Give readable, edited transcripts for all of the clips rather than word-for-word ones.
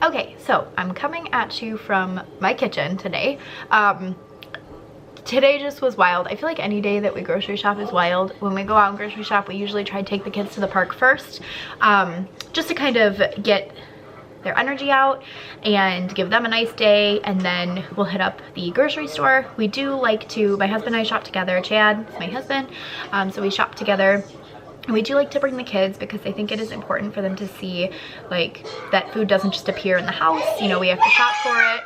Okay, so I'm coming at you from my kitchen today. Today just was wild. I feel like any day that we grocery shop is wild. When we go out and grocery shop, we usually try to take the kids to the park first, just to kind of get their energy out and give them a nice day, and then we'll hit up the grocery store. We do like to, my husband and I shop together. Chad is my husband, so we shop together. And we do like to bring the kids because I think it is important for them to see like that food doesn't just appear in the house. You know, we have to shop for it.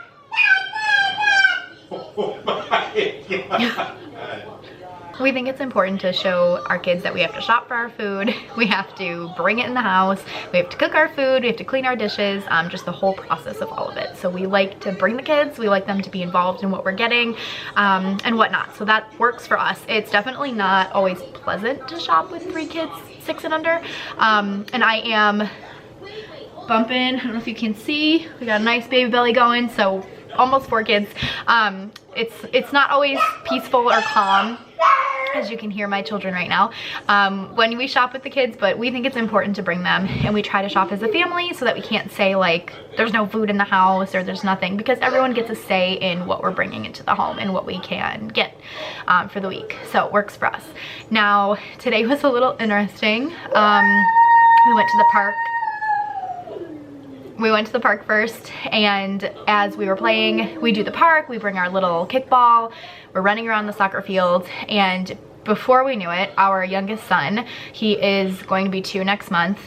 Oh my God. We think it's important to show our kids that we have to shop for our food, we have to bring it in the house, we have to cook our food, we have to clean our dishes, just the whole process of all of it. So we like to bring the kids, we like them to be involved in what we're getting, and whatnot. So that works for us. It's definitely not always pleasant to shop with 3 kids, 6 and under, and I am bumping, I don't know if you can see, we got a nice baby belly going, so almost 4 kids. It's not always peaceful or calm, as you can hear my children right now, when we shop with the kids, but we think it's important to bring them, and we try to shop as a family so that we can't say like there's no food in the house or there's nothing, because everyone gets a say in what we're bringing into the home and what we can get for the week. So it works for us. Now today was a little interesting. We went to the park. We went to the park first, and as we were playing, we do the park, we bring our little kickball, we're running around the soccer field, and before we knew it, our youngest son, he is going to be 2 next month,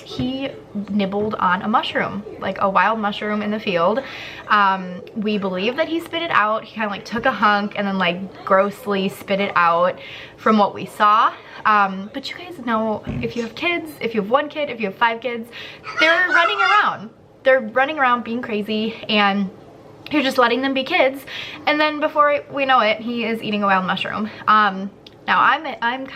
he nibbled on a mushroom, like a wild mushroom in the field. We believe that he spit it out. He kind of like took a hunk and then like grossly spit it out from what we saw. But you guys know, if you have kids, if you have 1 kid, if you have 5 kids, they're running around. They're running around being crazy, and you're just letting them be kids, and then before we know it, he is eating a wild mushroom. Now I'm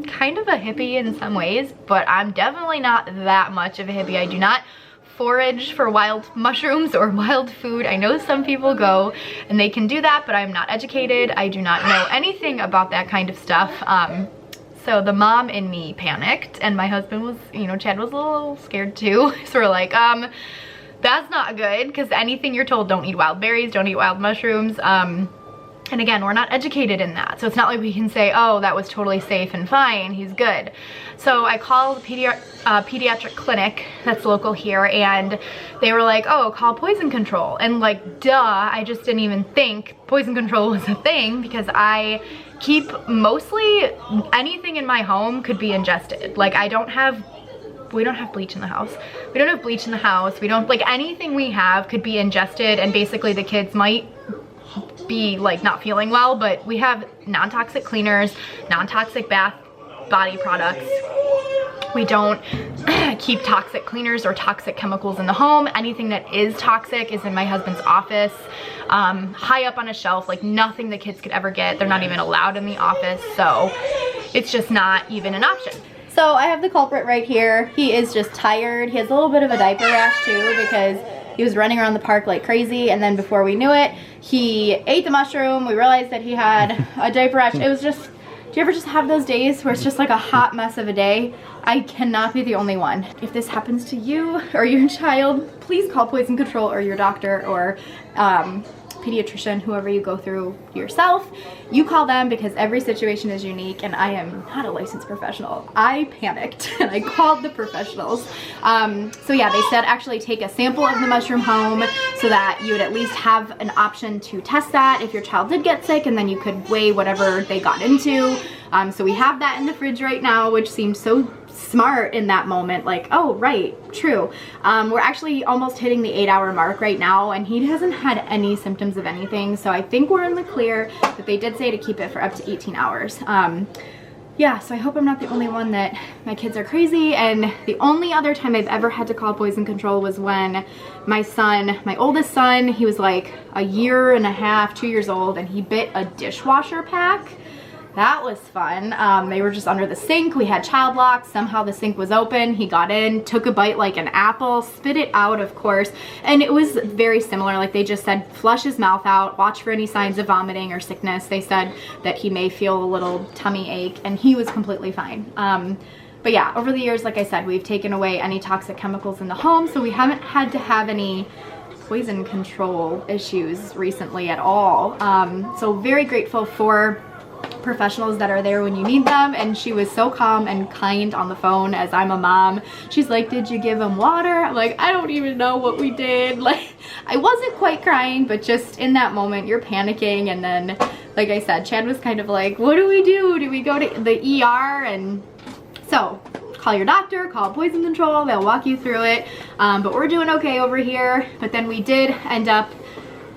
kind of a hippie in some ways, but I'm definitely not that much of a hippie. I do not forage for wild mushrooms or wild food. I know some people go and they can do that, but I'm not educated. I do not know anything about that kind of stuff. So the mom in me panicked, and my husband was, you know, Chad was a little scared too. So we're like, that's not good, because anything you're told, don't eat wild berries, don't eat wild mushrooms. And again, we're not educated in that. So it's not like we can say, oh, that was totally safe and fine, he's good. So I called the pediatric clinic that's local here, and they were like, oh, call poison control. And like, duh, I just didn't even think poison control was a thing, because I keep mostly anything in my home could be ingested. Like we don't have bleach in the house. We don't have bleach in the house. We don't, like, anything we have could be ingested, and basically the kids might be like not feeling well, but we have non-toxic cleaners, non-toxic body products. We don't keep toxic cleaners or toxic chemicals in the home. Anything that is toxic is in my husband's office, high up on a shelf, like nothing the kids could ever get. They're not even allowed in the office, so it's just not even an option. So I have the culprit right here. He is just tired. He has a little bit of a diaper rash too, because he was running around the park like crazy, and then before we knew it, he ate the mushroom. We realized that he had a diaper rash. It was just, do you ever just have those days where it's just like a hot mess of a day? I cannot be the only one. If this happens to you or your child, please call poison control or your doctor or pediatrician, whoever you go through yourself. You call them, because every situation is unique, and I am not a licensed professional. I panicked and I called the professionals. So yeah, they said actually take a sample of the mushroom home so that you would at least have an option to test that if your child did get sick, and then you could weigh whatever they got into. So we have that in the fridge right now, which seems so smart in that moment, like, oh right, true. We're actually almost hitting the 8-hour mark right now, and he hasn't had any symptoms of anything, so I think we're in the clear, but they did say to keep it for up to 18 hours. Yeah, so I hope I'm not the only one that my kids are crazy. And the only other time I've ever had to call poison control was when my son, my oldest son, he was like 1.5 years, 2 years old, and he bit a dishwasher pack. That was fun. They were just under the sink. We had child locks. Somehow the sink was open. He got in, took a bite like an apple, spit it out, of course. And it was very similar. Like they just said, flush his mouth out, watch for any signs of vomiting or sickness. They said that he may feel a little tummy ache, and he was completely fine. But yeah, over the years, like I said, we've taken away any toxic chemicals in the home, so we haven't had to have any poison control issues recently at all. So very grateful for professionals that are there when you need them, and she was so calm and kind on the phone as I'm a mom. She's like, did you give him water? I'm like, I don't even know what we did. Like, I wasn't quite crying, but just in that moment you're panicking. And then, like I said, Chad was kind of like, what do we do? Do we go to the ER? And so call your doctor, call poison control, they'll walk you through it. But we're doing okay over here. But then we did end up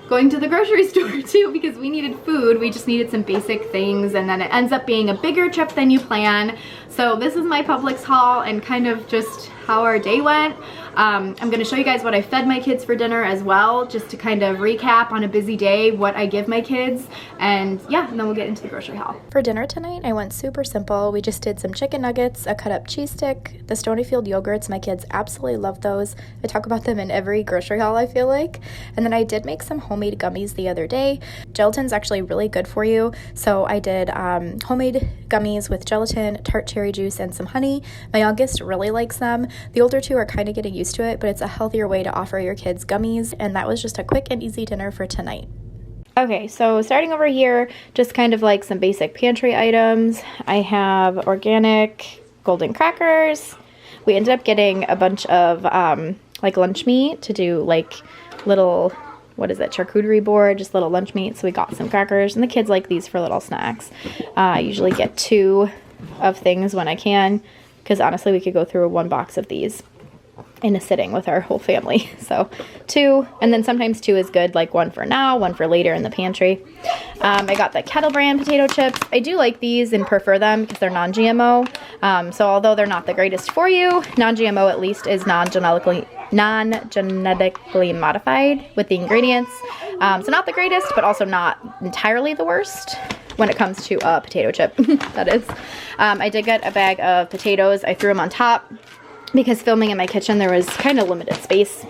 going to the grocery store too because we needed food. We just needed some basic things, and then it ends up being a bigger trip than you plan. So this is my Publix haul and kind of just how our day went. I'm gonna show you guys what I fed my kids for dinner as well, just to kind of recap on a busy day what I give my kids. And yeah, and then we'll get into the grocery haul. For dinner tonight, I went super simple. We just did some chicken nuggets, a cut up cheese stick, the Stonyfield yogurts. My kids absolutely love those. I talk about them in every grocery haul, I feel like. And then I did make some homemade gummies the other day. Gelatin's actually really good for you. So I did homemade gummies with gelatin, tart cherry juice, and some honey. My youngest really likes them. The older two are kind of getting used to it, but it's a healthier way to offer your kids gummies, and that was just a quick and easy dinner for tonight. Okay, so starting over here, just kind of like some basic pantry items. I have organic golden crackers. We ended up getting a bunch of like lunch meat to do like little, what is it, charcuterie board, just little lunch meat. So we got some crackers, and the kids like these for little snacks. I usually get 2 of things when I can, because honestly we could go through one box of these in a sitting with our whole family. So 2, and then sometimes 2 is good, like 1 for now, 1 for later in the pantry. I got the Kettle brand potato chips. I do like these and prefer them because they're non-GMO. So although they're not the greatest for you, non-GMO at least is non-genetically modified with the ingredients. So not the greatest, but also not entirely the worst when it comes to a potato chip, that is. I did get a bag of potatoes. I threw them on top because filming in my kitchen, there was kind of limited space.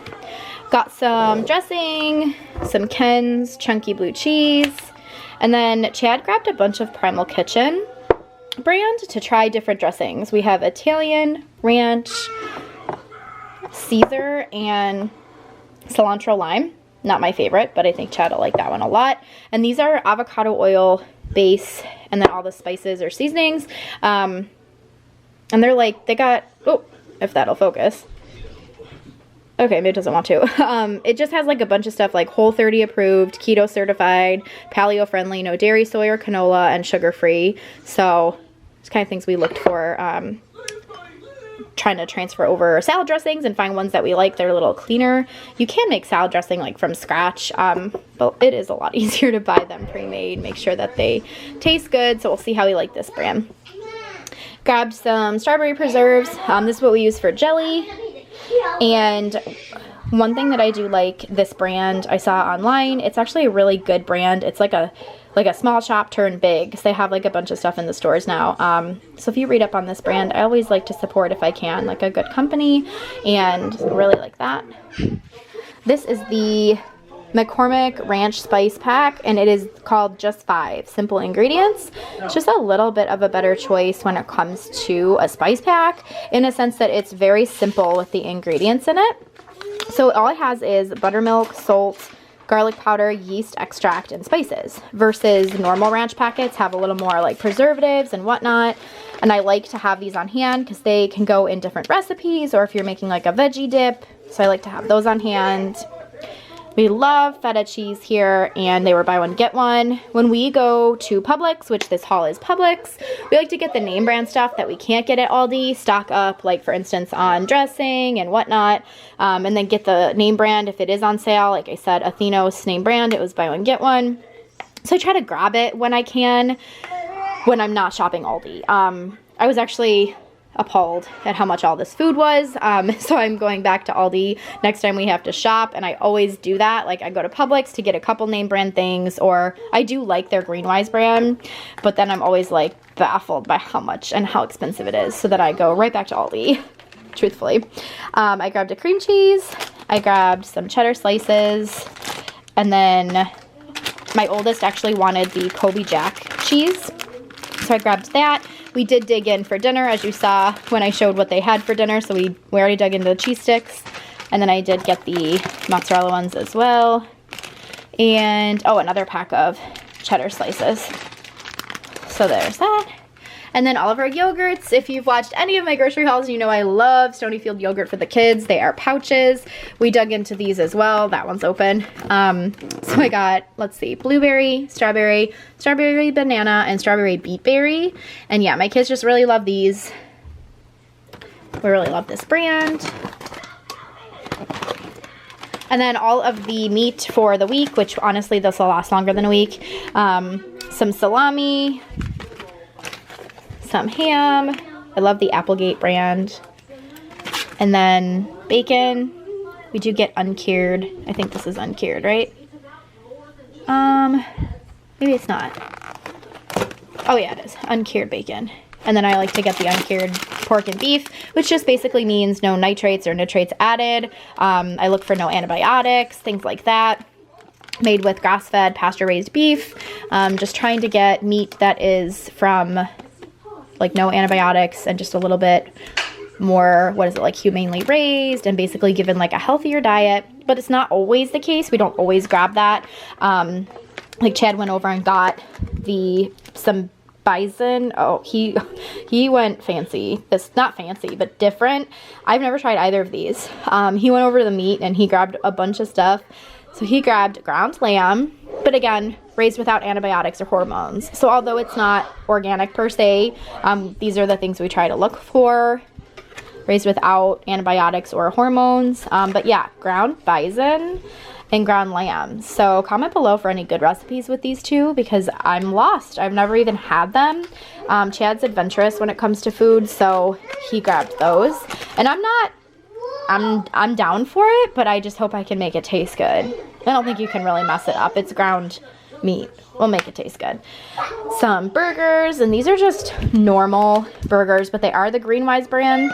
Got some dressing, some Ken's chunky blue cheese, and then Chad grabbed a bunch of Primal Kitchen brand to try different dressings. We have Italian, ranch, Caesar, and cilantro lime. Not my favorite, but I think Chad will like that one a lot. And these are avocado oil base, and then all the spices or seasonings. And they're like, they got, oh, if that'll focus. Okay, maybe it doesn't want to. It just has like a bunch of stuff like Whole30 approved, keto certified, paleo friendly, no dairy, soy, or canola, and sugar free. So it's kind of things we looked for, trying to transfer over salad dressings and find ones that we like. They're a little cleaner. You can make salad dressing like from scratch, but it is a lot easier to buy them pre-made. Make sure that they taste good. So we'll see how we like this brand. Grabbed some strawberry preserves. This is what we use for jelly. And one thing that I do like this brand I saw online, it's actually a really good brand. It's like a small shop turned big, because they have like a bunch of stuff in the stores now. So if you read up on this brand, I always like to support, if I can, like a good company, and really like that. This is the McCormick Ranch Spice Pack, and it is called Just 5 Simple Ingredients. It's just a little bit of a better choice when it comes to a spice pack, in a sense that it's very simple with the ingredients in it. So all it has is buttermilk, salt, garlic powder, yeast extract, and spices, versus normal ranch packets have a little more like preservatives and whatnot. And I like to have these on hand because they can go in different recipes, or if you're making like a veggie dip. So I like to have those on hand. We love feta cheese here, and they were buy one, get one. When we go to Publix, which this haul is Publix, we like to get the name brand stuff that we can't get at Aldi, stock up, like for instance on dressing and whatnot, and then get the name brand if it is on sale. Like I said, Athenos name brand, it was buy one, get one. So I try to grab it when I can, when I'm not shopping Aldi. I was actually appalled at how much all this food was, so I'm going back to Aldi next time we have to shop, and I always do that. Like I go to Publix to get a couple name brand things, or I do like their Greenwise brand, but then I'm always like baffled by how much and how expensive it is, so that I go right back to Aldi, truthfully. I grabbed a cream cheese, I grabbed some cheddar slices, and then my oldest actually wanted the Kobe Jack cheese, so I grabbed that. We did dig in for dinner, as you saw when I showed what they had for dinner. So we already dug into the cheese sticks. And then I did get the mozzarella ones as well. And, oh, another pack of cheddar slices. So there's that. And then all of our yogurts. If you've watched any of my grocery hauls, you know I love Stonyfield yogurt for the kids. They are pouches. We dug into these as well. That one's open. So I got, let's see, blueberry, strawberry banana, and strawberry beet berry. And yeah, my kids just really love these. We really love this brand. And then all of the meat for the week, which honestly this will last longer than a week. Some salami, some ham. I love the Applegate brand. And then bacon. We do get uncured. I think this is uncured, right? Maybe it's not. Oh yeah, it is. Uncured bacon. And then I like to get the uncured pork and beef, which just basically means no nitrates or nitrates added. I look for no antibiotics, things like that. Made with grass-fed, pasture-raised beef. Just trying to get meat that is from like no antibiotics and just a little bit more, what is it, like humanely raised and basically given like a healthier diet. But it's not always the case. We don't always grab that. Like Chad went over and got some bison. Oh, he went fancy. This, not fancy, but different. I've never tried either of these. He went over to the meat and he grabbed a bunch of stuff. So he grabbed ground lamb, but again, raised without antibiotics or hormones. So although it's not organic per se, these are the things we try to look for. Raised without antibiotics or hormones. But yeah, ground bison and ground lamb. So comment below for any good recipes with these two because I'm lost. I've never even had them. Chad's adventurous when it comes to food, so he grabbed those. And I'm down for it, but I just hope I can make it taste good. I don't think you can really mess it up. It's ground meat. We'll make it taste good. Some burgers, and these are just normal burgers, but they are the Greenwise brand.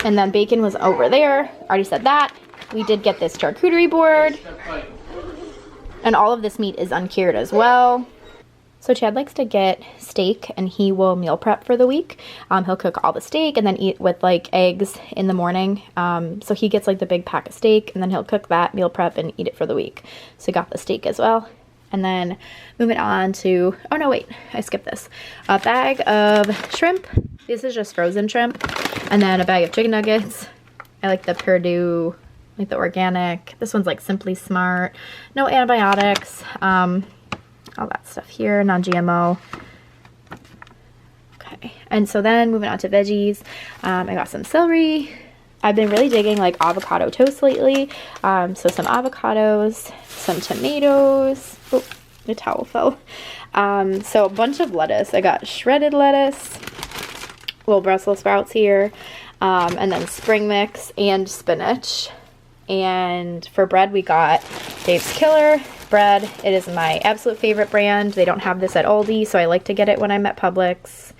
And then bacon was over there. Already said that. We did get this charcuterie board. And all of this meat is uncured as well. So Chad likes to get steak and he will meal prep for the week. He'll cook all the steak and then eat with like eggs in the morning. So he gets like the big pack of steak and then he'll cook that, meal prep, and eat it for the week. So he got the steak as well. And then moving on to, oh no, wait, I skipped this. A bag of shrimp. This is just frozen shrimp. And then a bag of chicken nuggets. I like the Purdue, like the organic. This one's like Simply Smart. No antibiotics. All that stuff here, non-GMO. Okay, and so then moving on to veggies. I got some celery. I've been really digging like avocado toast lately. So some avocados, some tomatoes. Oh, the towel fell. So a bunch of lettuce. I got shredded lettuce, little Brussels sprouts here, and then spring mix and spinach. And for bread, we got Dave's Killer bread. It is my absolute favorite brand. They don't have this at Aldi, so I like to get it when I'm at Publix.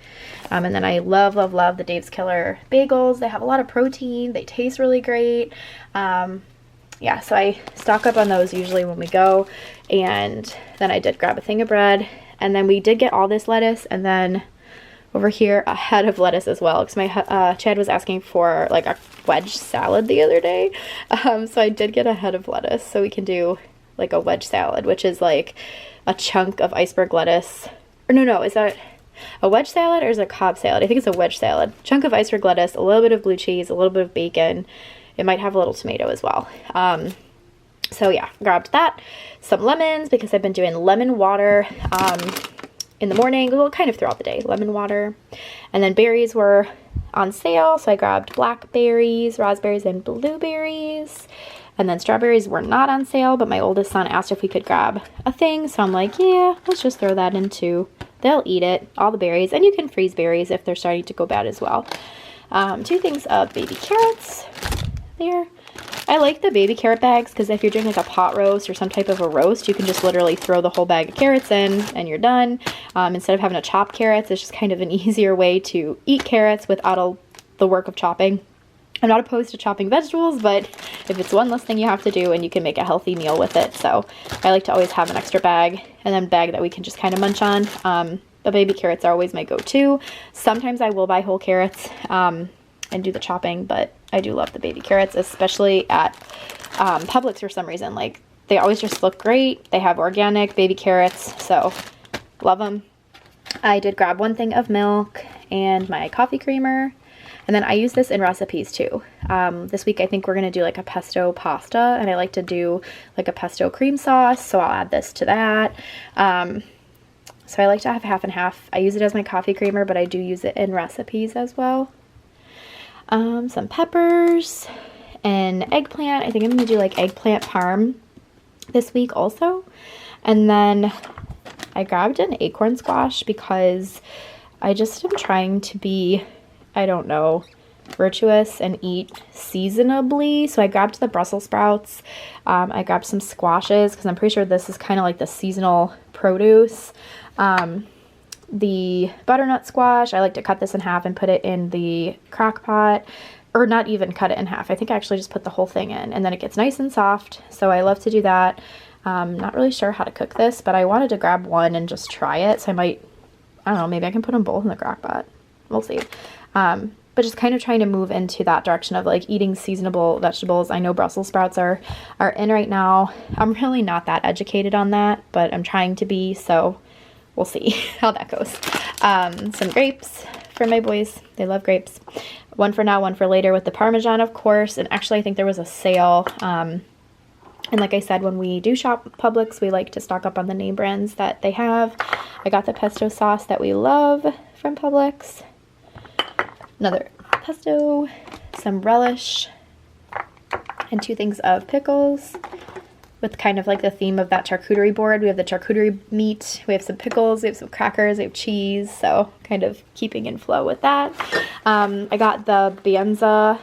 And then I love, love, love the Dave's Killer bagels. They have a lot of protein. They taste really great. Yeah, so I stock up on those usually when we go. And then I did grab a thing of bread. And then we did get all this lettuce. And then over here, a head of lettuce as well. Because my Chad was asking for like a wedge salad the other day. So I did get a head of lettuce. So we can do like a wedge salad, which is like a chunk of iceberg lettuce. Or no, is that a wedge salad or is it a Cobb salad? I think it's a wedge salad. Chunk of iceberg lettuce, a little bit of blue cheese, a little bit of bacon. It might have a little tomato as well. So yeah, grabbed that. Some lemons because I've been doing lemon water in the morning, well, kind of throughout the day, lemon water. And then berries were on sale, so I grabbed blackberries, raspberries, and blueberries. And then strawberries were not on sale, but my oldest son asked if we could grab a thing, so I'm like, yeah, let's just throw that in too. They'll eat it, all the berries, and you can freeze berries if they're starting to go bad as well. 2 things of baby carrots there. I like the baby carrot bags because if you're doing like a pot roast or some type of a roast, you can just literally throw the whole bag of carrots in and you're done. Instead of having to chop carrots, it's just kind of an easier way to eat carrots without the work of chopping. I'm not opposed to chopping vegetables, but if it's one less thing you have to do and you can make a healthy meal with it. So I like to always have an extra bag and then a bag that we can just kind of munch on. The baby carrots are always my go-to. Sometimes I will buy whole carrots and do the chopping, but I do love the baby carrots, especially at Publix for some reason. Like, they always just look great. They have organic baby carrots, so love them. I did grab 1 thing of milk and my coffee creamer. And then I use this in recipes too. This week I think we're going to do like a pesto pasta, and I like to do like a pesto cream sauce, so I'll add this to that. So I like to have half and half. I use it as my coffee creamer, but I do use it in recipes as well. Some peppers and eggplant. I think I'm going to do like eggplant parm this week also. And then I grabbed an acorn squash because I just am trying to be, I don't know, virtuous and eat seasonably. So I grabbed the Brussels sprouts. I grabbed some squashes because I'm pretty sure this is kind of like the seasonal produce. The butternut squash, I like to cut this in half and put it in the crock pot, or not even cut it in half. I think I actually just put the whole thing in, and then it gets nice and soft. So I love to do that. Not really sure how to cook this, but I wanted to grab one and just try it. So I might, I don't know, maybe I can put them both in the crock pot. We'll see. But just kind of trying to move into that direction of like eating seasonable vegetables. I know Brussels sprouts are in right now. I'm really not that educated on that, but I'm trying to be, so we'll see how that goes. Some grapes for my boys. They love grapes. One for now, one for later with the Parmesan, of course. And actually, I think there was a sale. And like I said, when we do shop Publix, we like to stock up on the name brands that they have. I got the pesto sauce that we love from Publix. Another pesto, some relish, and 2 things of pickles with kind of like the theme of that charcuterie board. We have the charcuterie meat, we have some pickles, we have some crackers, we have cheese, so kind of keeping in flow with that. I got the Bienza,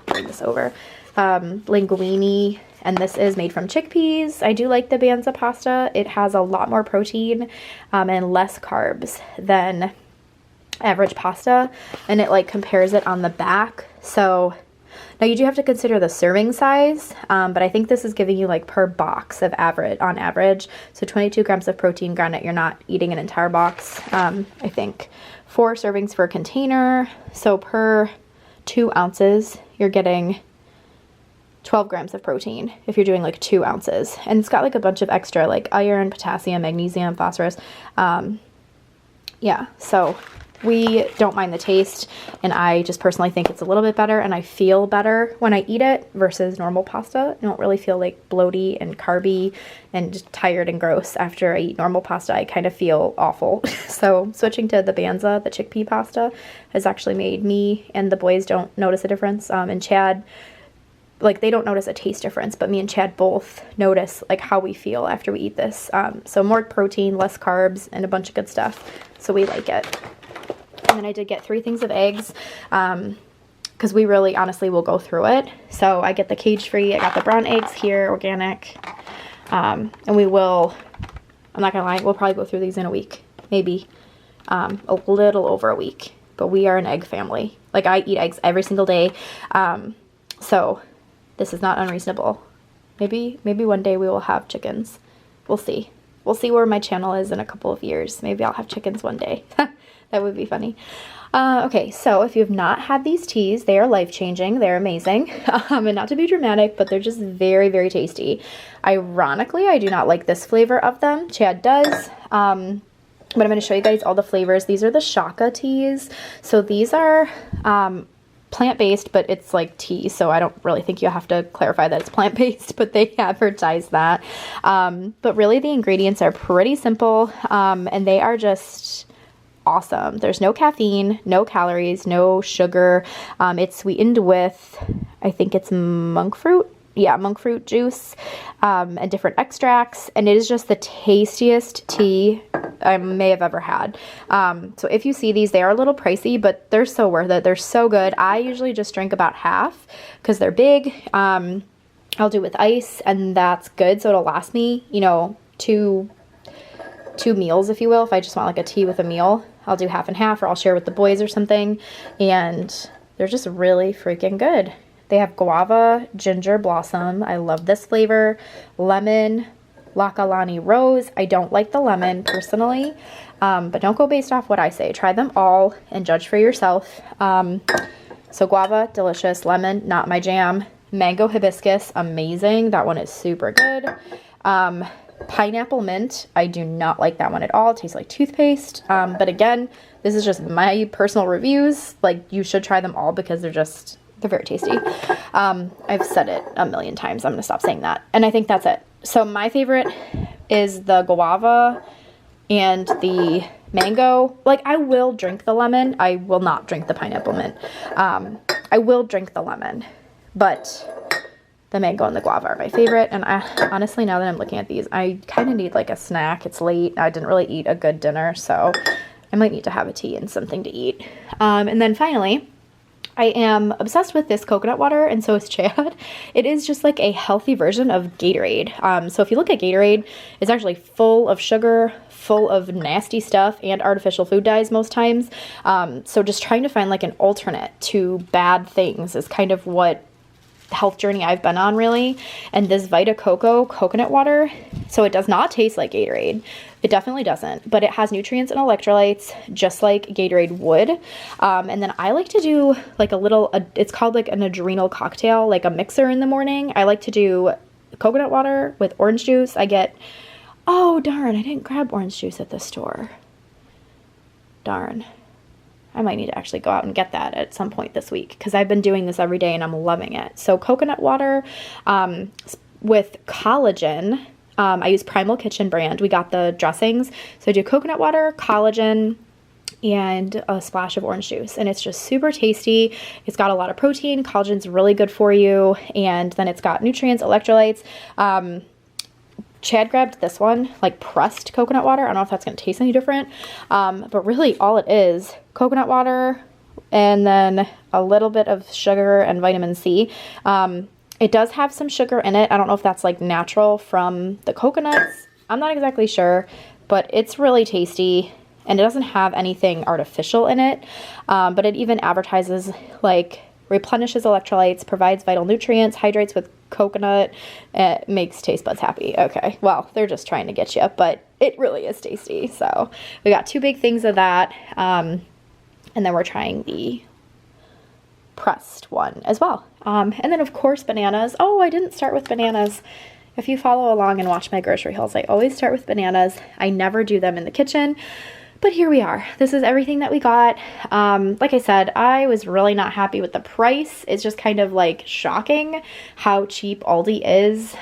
bring this over, linguine, and this is made from chickpeas. I do like the Bienza pasta. It has a lot more protein and less carbs than average pasta, and it like compares it on the back. So now you do have to consider the serving size, but I think this is giving you like per box of on average. So 22 grams of protein. Granted, you're not eating an entire box. I think 4 servings for a container. So per 2 ounces, you're getting 12 grams of protein if you're doing like 2 ounces. And it's got like a bunch of extra like iron, potassium, magnesium, phosphorus. Yeah, so we don't mind the taste, and I just personally think it's a little bit better, and I feel better when I eat it versus normal pasta. I don't really feel like bloaty and carby and just tired and gross after I eat normal pasta. I kind of feel awful. So switching to the Bienza, the chickpea pasta, has actually made me and the boys don't notice a difference. And Chad, like, they don't notice a taste difference, but me and Chad both notice like how we feel after we eat this. So more protein, less carbs, and a bunch of good stuff. So we like it. And then I did get 3 things of eggs because we really honestly will go through it. So I get the cage-free. I got the brown eggs here, organic. And we will, I'm not going to lie, we'll probably go through these in a week. Maybe a little over a week. But we are an egg family. Like, I eat eggs every single day. So this is not unreasonable. Maybe one day we will have chickens. We'll see. We'll see where my channel is in a couple of years. Maybe I'll have chickens one day. That would be funny. Okay, so if you have not had these teas, they are life-changing. They're amazing. And not to be dramatic, but they're just very, very tasty. Ironically, I do not like this flavor of them. Chad does. But I'm going to show you guys all the flavors. These are the Shaka teas. So these are plant-based, but it's like tea, so I don't really think you have to clarify that it's plant-based, but they advertise that. But really the ingredients are pretty simple, and they are just awesome. There's no caffeine, no calories, no sugar. It's sweetened with, I think it's monk fruit. Yeah, monk fruit juice, and different extracts. And it is just the tastiest tea I may have ever had. So if you see these, they are a little pricey, but they're so worth it. They're so good. I usually just drink about half because they're big. I'll do with ice, and that's good. So it'll last me, you know, two meals, if you will. If I just want like a tea with a meal, I'll do half and half, or I'll share with the boys or something. And they're just really freaking good. They have guava, ginger blossom. I love this flavor. Lemon, Lakalani rose. I don't like the lemon personally. but don't go based off what I say. Try them all and judge for yourself. So guava, delicious. Lemon, not my jam. Mango hibiscus, amazing. That one is super good. Pineapple mint, I do not like that one at all. It tastes like toothpaste. But again, this is just my personal reviews. Like, you should try them all because they're very tasty. I've said it a million times. I'm going to stop saying that. And I think that's it. So my favorite is the guava and the mango. Like, I will drink the lemon. I will not drink the pineapple mint. I will drink the lemon, but the mango and the guava are my favorite. And I honestly, now that I'm looking at these, I kind of need like a snack. It's late. I didn't really eat a good dinner, so I might need to have a tea and something to eat. And then finally, I am obsessed with this coconut water, and so is Chad. It is just like a healthy version of Gatorade. So if you look at Gatorade, it's actually full of sugar, full of nasty stuff, and artificial food dyes most times. So just trying to find like an alternate to bad things is kind of what health journey I've been on, really. And this Vitacoco coconut water, so it does not taste like Gatorade. It definitely doesn't, but it has nutrients and electrolytes just like Gatorade would. And then I like to do like it's called like an adrenal cocktail, like a mixer in the morning. I like to do coconut water with orange juice. Oh darn, I didn't grab orange juice at the store. Darn. I might need to actually go out and get that at some point this week because I've been doing this every day and I'm loving it. So coconut water with collagen. I use Primal Kitchen brand. We got the dressings. So I do coconut water, collagen, and a splash of orange juice. And it's just super tasty. It's got a lot of protein. Collagen's really good for you. And then it's got nutrients, electrolytes. Chad grabbed this one, like pressed coconut water. I don't know if that's going to taste any different. But really all it is, coconut water and then a little bit of sugar and vitamin C. It does have some sugar in it. I don't know if that's like natural from the coconuts. I'm not exactly sure, but it's really tasty and it doesn't have anything artificial in it. But it even advertises like replenishes electrolytes, provides vital nutrients, hydrates with coconut, makes taste buds happy. Okay, well, they're just trying to get you, but it really is tasty. So we got 2 big things of that. And then we're trying the pressed one as well. And then of course bananas. Oh, I didn't start with bananas. If you follow along and watch my grocery hauls, I always start with bananas. I never do them in the kitchen, but here we are. This is everything that we got. Like I said, I was really not happy with the price. It's just kind of like shocking how cheap Aldi is.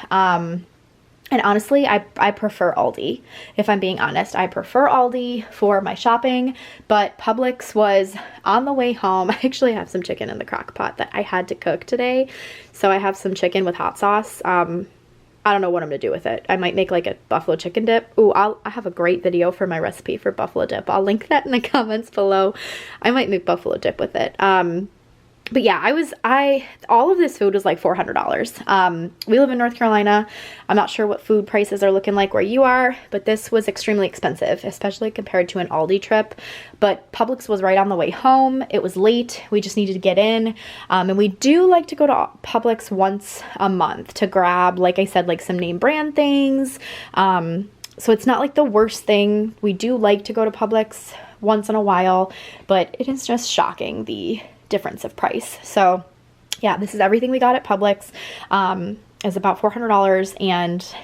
And honestly, I prefer Aldi. If I'm being honest, I prefer Aldi for my shopping, but Publix was on the way home. I actually have some chicken in the crock pot that I had to cook today. So I have some chicken with hot sauce. I don't know what I'm going to do with it. I might make like a buffalo chicken dip. Ooh, I have a great video for my recipe for buffalo dip. I'll link that in the comments below. I might make buffalo dip with it. But yeah, all of this food was like $400. We live in North Carolina. I'm not sure what food prices are looking like where you are, but this was extremely expensive, especially compared to an Aldi trip. But Publix was right on the way home. It was late. We just needed to get in. And we do like to go to Publix once a month to grab, like I said, like some name brand things. So it's not like the worst thing. We do like to go to Publix once in a while, but it is just shocking the difference of price. So yeah, this is everything we got at Publix. It's about $400, and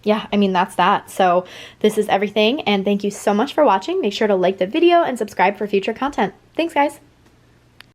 yeah, I mean, that's that. So this is everything, and thank you so much for watching. Make sure to like the video and subscribe for future content. Thanks, guys.